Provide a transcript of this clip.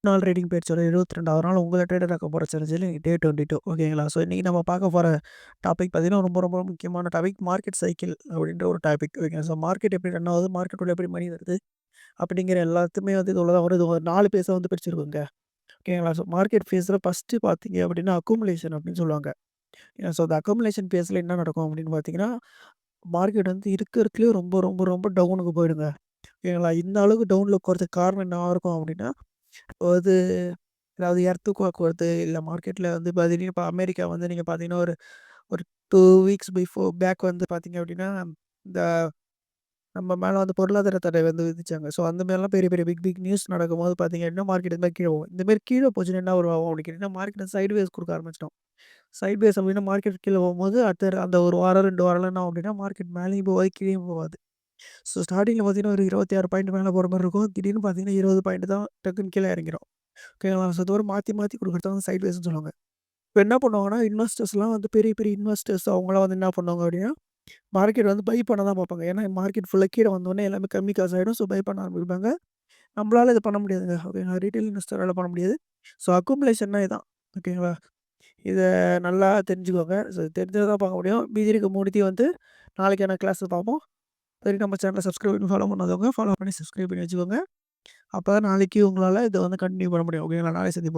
நாள் ட்ரேடிங் பேட்சோட 22வது நாள் உங்கள ட்ரேடர் ஆக்க போகிற சேலஞ்சில் டே 22 ஓகேங்களா. ஸோ இன்றைக்கி நம்ம பார்க்க போகிற டாபிக் பார்த்திங்கன்னா ரொம்ப ரொம்ப முக்கியமான டாபிக் மார்க்கெட் சைக்கிள் அப்படின்ற ஒரு டாபிக் ஓகேங்களா. ஸோ மார்க்கெட் எப்படி ரன் ஆகுது, மார்க்கெட்டோட எப்படி மணி வருது அப்படிங்கிற எல்லாத்துமே வந்து இதில் தான் ஒரு 4 பேஸை வந்து பிரிச்சிருக்குங்க ஓகேங்களா. ஸோ மார்க்கெட் ஃபேஸில் ஃபஸ்ட்டு பார்த்தீங்க அப்படின்னா அக்குமுலேஷன் அப்படின்னு சொல்லுவாங்க. ஸோ அந்த அக்குமுலேஷன் ஃபேஸில் என்ன நடக்கும் அப்படின்னு பார்த்தீங்கன்னா, மார்க்கெட் வந்து இருக்கிறதுலேயே ரொம்ப ரொம்ப ரொம்ப டவுனுக்கு போயிடுங்க ஓகேங்களா. இந்த அளவுக்கு டவுனில் போகிறதுக்கு காரணம் என்ன இருக்கும் அப்படின்னா, அது அதாவது எர்த்குவேக் வருது, இல்லை மார்க்கெட்டில் வந்து பார்த்தீங்கன்னா இப்போ அமெரிக்கா வந்து நீங்கள் பார்த்தீங்கன்னா ஒரு ஒரு 2 வீக்ஸ் பேக் வந்து பார்த்தீங்க அப்படின்னா, இந்த நம்ம மேலே வந்து பொருளாதார தடை வந்து விதிச்சாங்க. ஸோ அந்த மாதிரிலாம் பெரிய பெரிய பிக் பிக் நியூஸ் நடக்கும்போது பார்த்தீங்க அப்படின்னா மார்க்கெட் இந்த மாதிரி கீழே போகும். இந்தமாரி கீழே போச்சுன்னா என்ன ஒரு ஆகும் அப்படின்னு கேட்டிங்கன்னா, மார்க்கெட் சைட்வேஸ் கொடுக்க ஆரம்பிச்சிட்டோம். சைட்வேஸ் அப்படின்னா மார்க்கெட் கீழே போகும்போது அடுத்த அந்த ஒரு வாரம் 2 வாரம்லாம் என்ன ஆகும் அப்படின்னா, மார்க்கெட் மேலேயும் போகாது கீழேயும் போகாது. ஸோ ஸ்டார்டிங்கில் பார்த்தீங்கன்னா ஒரு 26 பாயிண்ட் மேலே போகிற மாதிரி இருக்கும். திடீர்னு பார்த்தீங்கன்னா 20 பாயிண்ட் தான் டக்குன்னு கீழே இறங்கிடும் ஓகேங்களா. ஸோ இது ஒரு மாற்றி மாற்றி கொடுக்குறது வந்து சைட்வேஸ்ன்னு சொல்லுவாங்க. இப்போ என்ன பண்ணுவாங்கன்னா, இன்வெஸ்டர்ஸ்லாம் வந்து பெரிய பெரிய இன்வெஸ்டர்ஸ் அவங்களாம் வந்து என்ன பண்ணுவாங்க அப்படின்னா, மார்க்கெட் வந்து பை பண்ண தான் பார்ப்பாங்க. ஏன்னா மார்க்கெட் ஃபுல்லாக கீழே வந்தோடனே எல்லாமே கம்மி காசு ஆகிடும். ஸோ பை பண்ண ஆரம்பிப்பாங்க. நம்மளால இது பண்ண முடியாதுங்க ஓகேங்களா. ரீட்டெயில் இன்வெஸ்டரால் பண்ண முடியாது. ஸோ அக்குமுலேஷன்னா இதான் ஓகேங்களா. இதை நல்லா தெரிஞ்சுக்கோங்க. ஸோ தெரிஞ்சதை தான் பார்க்க முடியும். மீதி இருக்க மூணுத்தையும் வந்து நாளைக்கான கிளாஸ் பார்ப்போம். சரி, நம்ம சேனலை சப்ஸ்கிரைப் பண்ணி ஃபாலோ பண்ணாதவங்க ஃபாலோ பண்ணி சப்ஸ்கிரைப் பண்ணி வச்சுக்கோங்க. அப்போ தான் நாளைக்கு உங்களால் இதை வந்து கண்டினியூ பண்ண முடியும் ஓகேங்களா. நாளை சந்திப்போம்.